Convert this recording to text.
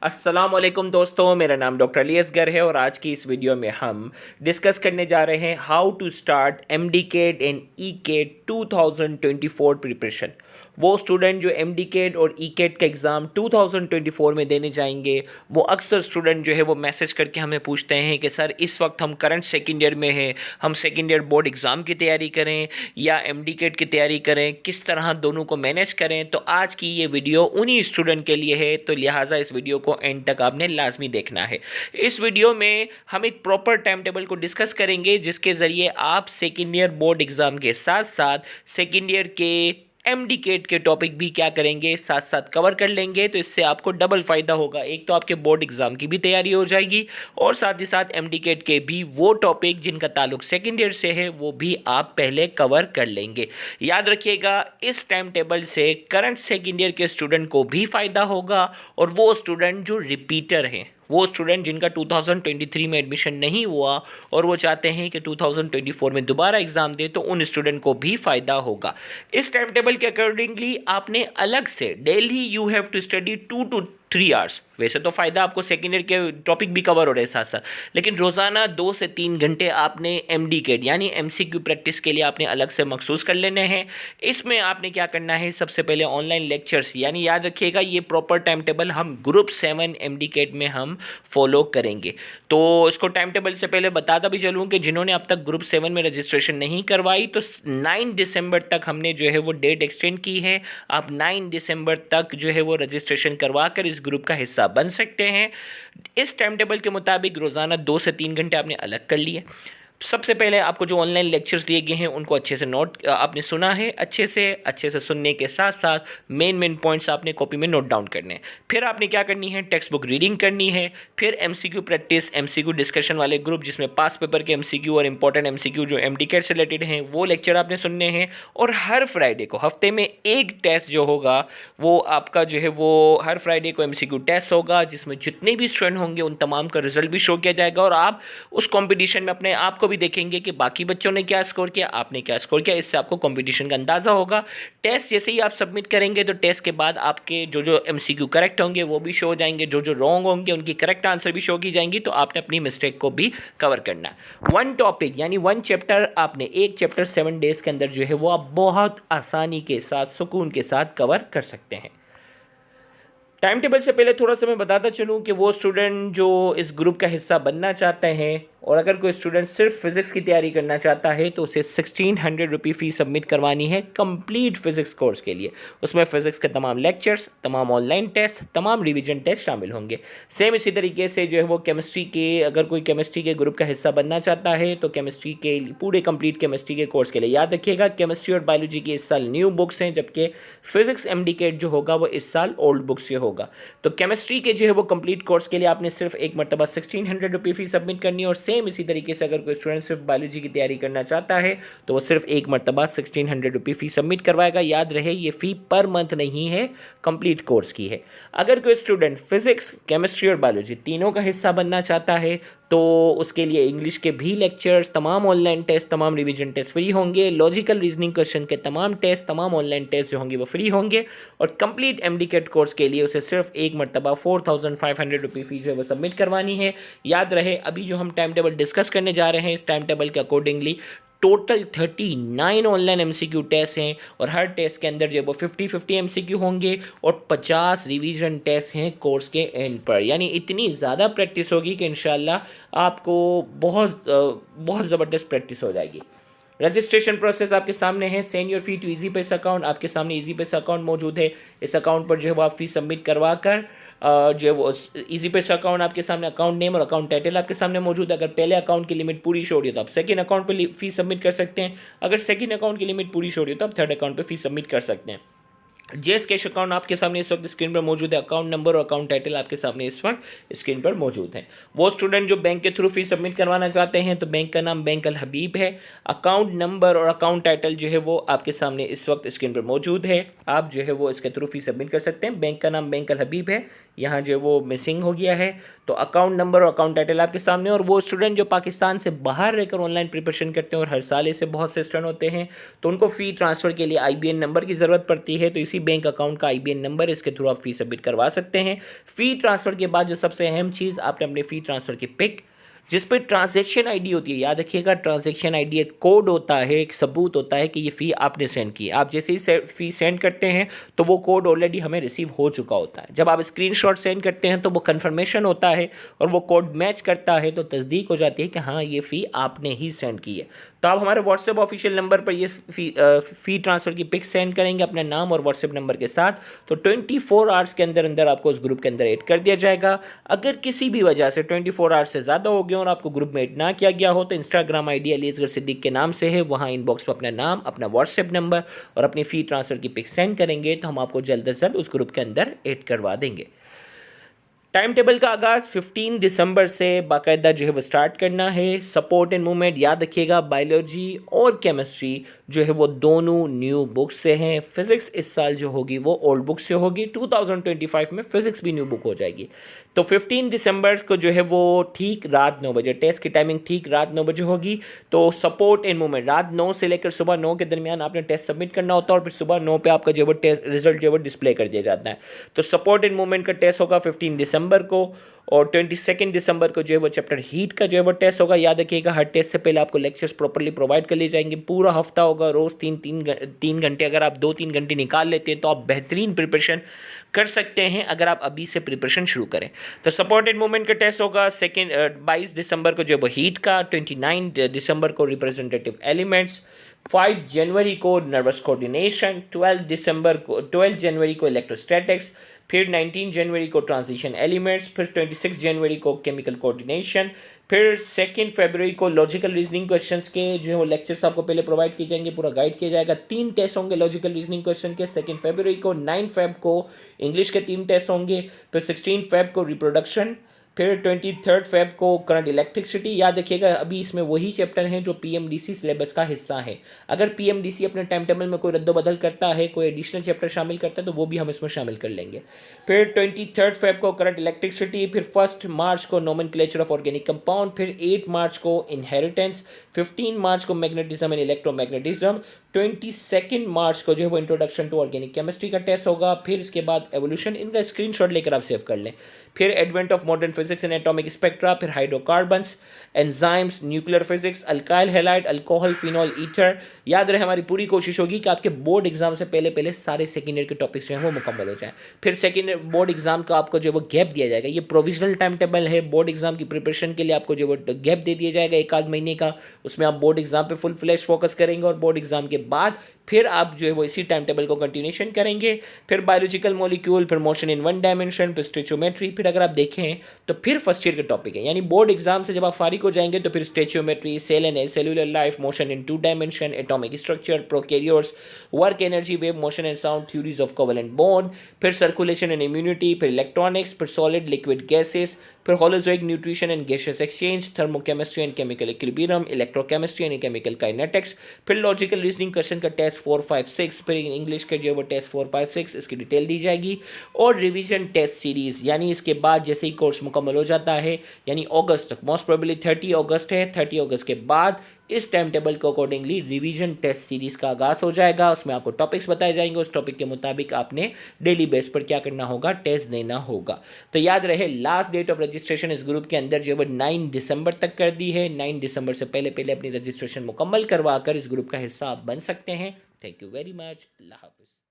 अस्सलामुअलैकुम दोस्तों, मेरा नाम डॉक्टर अली असगर है और आज की इस वीडियो में हम डिस्कस करने जा रहे हैं how to start MDCAT and ECAT 2024 preparation. वो स्टूडेंट जो एमडी केट और ई केट का एग्ज़ाम 2024 में देने जाएंगे, वो अक्सर स्टूडेंट जो है वो मैसेज करके हमें पूछते हैं कि सर इस वक्त हम करंट सेकेंड ईयर में हैं, हम सेकेंड ईयर बोर्ड एग्ज़ाम की तैयारी करें या एमडी केट की तैयारी करें, किस तरह दोनों को मैनेज करें। तो आज की ये वीडियो उन्हीं स्टूडेंट के लिए है, तो लिहाजा इस वीडियो को एंड तक आपने लाजमी देखना है। इस वीडियो में हम एक प्रॉपर टाइम टेबल को डिस्कस करेंगे जिसके ज़रिए आप सेकेंड ईयर बोर्ड एग्ज़ाम के साथ साथ सेकेंड ईयर के एमडी केट के टॉपिक भी क्या करेंगे, साथ साथ कवर कर लेंगे। तो इससे आपको डबल फ़ायदा होगा, एक तो आपके बोर्ड एग्ज़ाम की भी तैयारी हो जाएगी और साथ ही साथ एमडी केट के भी वो टॉपिक जिनका ताल्लुक सेकेंड ईयर से है वो भी आप पहले कवर कर लेंगे। याद रखिएगा, इस टाइम टेबल से करंट सेकेंड ईयर के स्टूडेंट को भी फ़ायदा होगा और वो स्टूडेंट जो रिपीटर हैं, वो स्टूडेंट जिनका 2023 में एडमिशन नहीं हुआ और वो चाहते हैं कि 2024 में दोबारा एग्ज़ाम दे, तो उन स्टूडेंट को भी फ़ायदा होगा। इस टाइम टेबल के अकॉर्डिंगली आपने अलग से daily you have to study 2 to 3 hours. वैसे तो फ़ायदा आपको सेकेंड ईयर के टॉपिक भी कवर हो रहे हैं साथ साथ, लेकिन रोज़ाना 2 से 3 घंटे आपने एमडी केट यानी एमसीक्यू प्रैक्टिस के लिए आपने अलग से मखसूस कर लेने हैं। इसमें आपने क्या करना है, सबसे पहले ऑनलाइन लेक्चर्स, यानी याद रखिएगा ये प्रॉपर टाइम टेबल हम ग्रुप 7 एमडी केट में हम फॉलो करेंगे। तो इसको टाइम टेबल से पहले बताता भी चलूँ कि जिन्होंने अब तक ग्रुप 7 में रजिस्ट्रेशन नहीं करवाई, तो 9 दिसंबर तक हमने जो है वो डेट एक्सटेंड की है। आप 9 दिसंबर तक जो है वो रजिस्ट्रेशन करवा कर इस ग्रुप का हिस्सा बन सकते हैं। इस टाइम टेबल के मुताबिक रोज़ाना 2 से 3 घंटे आपने अलग कर लिए। सबसे पहले आपको जो ऑनलाइन लेक्चर्स दिए गए हैं उनको अच्छे से नोट आपने सुना है, अच्छे से सुनने के साथ साथ मेन पॉइंट्स आपने कॉपी में नोट डाउन करने हैं। फिर आपने क्या करनी है, टेक्स्ट बुक रीडिंग करनी है। फिर एमसीक्यू प्रैक्टिस, एमसीक्यू डिस्कशन वाले ग्रुप जिसमें पास पेपर के एमसीक्यू और इंपॉर्टेंट एमसीक्यू जो एमडी केट से रिलेटेड हैं वो लेक्चर आपने सुनने हैं। और हर फ्राइडे को हफ्ते में एक टेस्ट जो होगा वो आपका जो है वो हर फ्राइडे को एमसीक्यू टेस्ट होगा, जिसमें जितने भी स्टूडेंट होंगे उन तमाम का रिजल्ट भी शो किया जाएगा और आप उस कॉम्पिटिशन में अपने आप को भी देखेंगे कि बाकी बच्चों ने क्या स्कोर किया, आपने क्या स्कोर किया। इससे आपको कंपटीशन का अंदाज़ा होगा। टेस्ट जैसे ही आप सबमिट करेंगे तो टेस्ट के बाद आपके जो जो एमसीक्यू करेक्ट होंगे वो भी शो हो जाएंगे, जो जो रॉन्ग होंगे उनकी करेक्ट आंसर भी शो की जाएंगी। तो आपने अपनी मिस्टेक को भी कवर करना है। वन टॉपिक यानी वन चैप्टर, आपने एक चैप्टर 7 डेज़ के अंदर जो है वो आप बहुत आसानी के साथ, सुकून के साथ कवर कर सकते हैं। टाइम टेबल से पहले थोड़ा सा मैं बताता चलूँ कि वो स्टूडेंट जो इस ग्रुप का हिस्सा बनना चाहते हैं, और अगर कोई स्टूडेंट सिर्फ फिज़िक्स की तैयारी करना चाहता है तो उसे 1600 रुपये फ़ीस सबमिट करवानी है कंप्लीट फिज़िक्स कोर्स के लिए। उसमें फ़िज़िक्स के तमाम लेक्चर्स, तमाम ऑनलाइन टेस्ट, तमाम रिवीजन टेस्ट शामिल होंगे। सेम इसी तरीके से जो है वो केमिस्ट्री के, अगर कोई केमिस्ट्री के ग्रुप का हिस्सा बनना चाहता है तो केमिस्ट्री के पूरे कंप्लीट केमिस्ट्री के कोर्स के लिए, याद रखिएगा केमिस्ट्री और बायोलॉजी की इस साल न्यू बुक्स हैं, जबकि फिज़िक्स एमडी केट जो होगा वो इस साल ओल्ड बुक्स से होगा। तो केमिस्ट्री के जो है वो कंप्लीट कोर्स के लिए आपने सिर्फ एक मरतबा 1600 रुपये फ़ीस सबमिट करनी है। और सेम इसी तरीके से अगर कोई स्टूडेंट सिर्फ बायोलॉजी की तैयारी करना चाहता है तो वो सिर्फ एक मरतबा 1600 रुपये फ़ीस सबमिट करवाएगा। याद रहे ये फ़ी पर मंथ नहीं है, कंप्लीट कोर्स की है। अगर कोई स्टूडेंट फिज़िक्स, केमिस्ट्री और बायोलॉजी तीनों का हिस्सा बनना चाहता है तो उसके लिए इंग्लिश के भी लेक्चर्स, तमाम ऑनलाइन टेस्ट, तमाम रिवीजन टेस्ट फ्री होंगे। लॉजिकल रीजनिंग क्वेश्चन के तमाम टेस्ट, तमाम ऑनलाइन टेस्ट जो होंगे वो फ्री होंगे। और कंप्लीट एमडी केट कोर्स के लिए उसे सिर्फ एक मरतबा 4500 रुपये फ़ीस जो है वो सबमिट करवानी है। याद रहे, अभी जो हम टाइम टेबल डिस्कस करने जा रहे हैं इस टाइम टेबल के accordingly total 39 online MCQ test हैं और हर टेस्ट के अंदर जो है वो 50-50 एमसीक्यू होंगे और 50 रिवीजन टेस्ट हैं कोर्स के एंड पर। यानी इतनी ज़्यादा प्रैक्टिस होगी कि इंशाल्लाह आपको बहुत ज़बरदस्त प्रैक्टिस हो जाएगी। रजिस्ट्रेशन प्रोसेस आपके सामने है। Send your fee to Easypaisa account, आपके सामने इजी पैस अकाउंट मौजूद है। इस अकाउंट पर जो है वो आप फी सबमिट करवा कर जो है वो इजी पैसा अकाउंट आपके सामने, अकाउंट नेम और अकाउंट टाइटल आपके सामने मौजूद है। अगर पहले अकाउंट की लिमिट पूरी शो हो रही है तो आप सेकंड अकाउंट पे फीस सबमिट कर सकते हैं। अगर सेकंड अकाउंट की लिमिट पूरी शो हो रही है तो आप थर्ड अकाउंट पे फीस सबमिट कर सकते हैं। जेएस कैश अकाउंट आपके सामने इस वक्त स्क्रीन पर मौजूद है। अकाउंट नंबर और अकाउंट टाइटल आपके सामने इस वक्त स्क्रीन पर मौजूद है। वो स्टूडेंट जो बैंक के थ्रू फीस सबमिट करवाना चाहते हैं तो बैंक का नाम बैंक अल हबीब है। अकाउंट नंबर और अकाउंट टाइटल जो है वो आपके सामने इस वक्त स्क्रीन पर मौजूद है। आप जो है वो इसके थ्रू फीस सबमिट कर सकते हैं। बैंक का नाम बैंक अल हबीब है। यहाँ जो वो मिसिंग हो गया है। तो अकाउंट नंबर और अकाउंट टाइटल आपके सामने। और वो स्टूडेंट जो पाकिस्तान से बाहर रहकर ऑनलाइन प्रिपरेशन करते हैं, और हर साल ऐसे बहुत से स्टूडेंट होते हैं, तो उनको फ़ी ट्रांसफ़र के लिए IBN नंबर की ज़रूरत पड़ती है। तो इसी बैंक अकाउंट का IBN नंबर, इसके थ्रू आप फ़ी सबमिट करवा सकते हैं। फ़ी ट्रांसफ़र के बाद जो सबसे अहम चीज़, आपने अपने फ़ी ट्रांसफ़र की पिक जिस पे ट्रांजैक्शन आईडी होती है, याद रखिएगा ट्रांजैक्शन आईडी एक कोड होता है, एक सबूत होता है कि ये फ़ी आपने सेंड की। आप जैसे ही फ़ी सेंड करते हैं तो वो कोड ऑलरेडी हमें रिसीव हो चुका होता है। जब आप स्क्रीनशॉट सेंड करते हैं तो वो कन्फर्मेशन होता है और वो कोड मैच करता है, तो तस्दीक हो जाती है कि हाँ ये फ़ी आपने ही सेंड की है। तो आप हमारे व्हाट्सएप ऑफिशियल नंबर पर ये फ़ी ट्रांसफ़र की पिक सेंड करेंगे अपने नाम और व्हाट्सएप नंबर के साथ, तो 24 आवर्स के अंदर अंदर आपको उस ग्रुप के अंदर ऐड कर दिया जाएगा। अगर किसी भी वजह से 24 आवर्स से ज़्यादा हो गए और आपको ग्रुप में ऐड ना किया गया हो, तो इंस्टाग्राम ID अली असगर सिद्दीक के नाम से है, वहाँ इनबॉक्स पर अपना नाम, अपना व्हाट्सएप नंबर और अपनी फ़ी ट्रांसफ़र की पिक सेंड करेंगे, तो हम आपको जल्द से जल्द उस ग्रुप के अंदर ऐड करवा देंगे। टाइम टेबल का आगाज़ 15 दिसंबर से बाकायदा जो है वो स्टार्ट करना है। सपोर्ट एंड मूवमेंट याद रखिएगा, बायोलॉजी और केमिस्ट्री जो है वो दोनों न्यू बुक्स से हैं। फिज़िक्स इस साल जो होगी वो ओल्ड बुक से होगी। 2025 में फ़िज़िक्स भी न्यू बुक हो जाएगी। तो 15 दिसंबर को जो है वो ठीक रात 9 बजे, टेस्ट की टाइमिंग ठीक रात 9 बजे होगी। तो सपोर्ट एंड मूवमेंट रात 9 से लेकर सुबह 9 के दरमियान आपने टेस्ट सबमिट करना होता है, और फिर सुबह 9 पे आपका जो वो टेस्ट रिजल्ट जो वो डिस्प्ले कर दिया जाता है। तो सपोर्ट एंड मूवमेंट का टेस्ट होगा 15 दिसंबर को, और 22 दिसंबर को जो है वो चैप्टर हीट का जो है वो टेस्ट होगा। याद रखिएगा, हर टेस्ट से पहले आपको लेक्चर्स प्रॉपर्ली प्रोवाइड कर लिए जाएंगे। पूरा हफ्ता होगा, रोज़ 3 घंटे। अगर आप 2-3 घंटे निकाल लेते हैं तो आप बेहतरीन प्रिपरेशन कर सकते हैं अगर आप अभी से प्रिपरेशन शुरू करें। तो सपोर्ट एंड मूवमेंट का टेस्ट होगा 22 दिसंबर को जो है वो हीट का, 29 दिसंबर को रिप्रेजेंटेटिव एलिमेंट्स, 5 जनवरी को नर्वस कोऑर्डिनेशन, 12 जनवरी को इलेक्ट्रोस्टैटिक्स, फिर 19 जनवरी को ट्रांजिशन एलिमेंट्स, फिर 26 जनवरी को केमिकल कोऑर्डिनेशन, फिर 2 फरवरी को लॉजिकल रीजनिंग क्वेश्चंस के जो है वो लेक्चर्स आपको पहले प्रोवाइड किए जाएंगे, पूरा गाइड किया जाएगा। 3 टेस्ट होंगे लॉजिकल रीजनिंग क्वेश्चन के 2 फरवरी को। 9 फेब को इंग्लिश के 3 टेस्ट होंगे, फिर 16 फेब को रिप्रोडक्शन, फिर 23 फेब को करंट इलेक्ट्रिसिटी। याद रखिएगा, अभी इसमें वही चैप्टर हैं जो PMDC सिलेबस का हिस्सा है। अगर PMDC अपने टाइम टेबल में कोई रद्दोबदल करता है, कोई एडिशनल चैप्टर शामिल करता है, तो वो भी हम इसमें शामिल कर लेंगे। फिर 23 फेब को करंट इलेक्ट्रिसिटी, फिर 1 मार्च को नोमेनक्लेचर ऑफ ऑर्गेनिक कंपाउंड, फिर 8 मार्च को इनहेरिटेंस, 15 मार्च को मैग्नेटिज्म एंड इलेक्ट्रोमैग्नेटिज्म, 22 मार्च को जो है वो इंट्रोडक्शन टू ऑर्गेनिक केमिस्ट्री का टेस्ट होगा। फिर इसके बाद एवोल्यूशन, इनका स्क्रीनशॉट लेकर आप सेव कर लें। फिर advent of modern physics and atomic spectra, फिर hydrocarbons, enzymes, nuclear physics, alkyl halide, alcohol, phenol, ether. याद रहे, हमारी पूरी कोशिश होगी कि आपके बोर्ड एग्जाम से पहले सारे सेकेंड ईयर के टॉपिक्स जो हैं वो मुकम्मल हो जाएं। फिर सेकेंड बोर्ड एग्जाम का आपको जो वो गैप दिया जाएगा। ये प्रोविजनल टाइम टेबल है, बोर्ड एग्जाम की प्रिपरेशन के लिए आपको जो वो गैप दे दिया जाएगा 1 आध महीने का। उसमें आप बोर्ड एग्जाम पे फुल फ्लैश फोकस करेंगे, और बोर्ड एग्जाम के बाद फिर आप जो है वो इसी टाइम टेबल को कंटिन्यूशन करेंगे। फिर बायोलॉजिकल मॉलिक्यूल, फिर मोशन इन 1 डायमेंशन, फिर स्टेचोमेट्री। फिर अगर आप देखें तो फिर फर्स्ट ईयर के टॉपिक है, यानी बोर्ड एग्जाम से जब आप फारिग हो जाएंगे तो फिर stoichiometry, cell and cellular life, motion in 2 dimension, atomic structure, prokaryotes, work energy, wave motion and sound, theories of covalent bond, फिर सर्कुलेशन एंड इम्यूनिटी, फिर इलेक्ट्रॉनिक्स, फिर सॉलिड लिक्विड गैसेस, फिर holozoic nutrition and gaseous exchange, thermochemistry and chemical equilibrium, electrochemistry and chemical kinetics, फिर logical reasoning question का test 4, 5, 6, फिर English के जो है वो टेस्ट 4, 5, 6, इसकी डिटेल दी जाएगी। और रिवीजन टेस्ट सीरीज, यानी इसके बाद जैसे ही कोर्स मुकम्मल हो जाता है, यानी अगस्त तक, मोस्ट प्रोबेबली 30 अगस्त है, 30 अगस्त के बाद इस टाइम टेबल को अकॉर्डिंगली रिवीजन टेस्ट सीरीज का आगाज़ हो जाएगा। उसमें आपको टॉपिक्स बताए जाएंगे, उस टॉपिक के मुताबिक आपने डेली बेस पर क्या करना होगा, टेस्ट देना होगा। तो याद रहे, लास्ट डेट ऑफ रजिस्ट्रेशन इस ग्रुप के अंदर जो है 9 दिसंबर तक कर दी है। 9 दिसंबर से पहले अपनी रजिस्ट्रेशन मुकम्मल करवा कर इस ग्रुप का हिस्सा आप बन सकते हैं। Thank you very much. अल्लाह हाफिज़।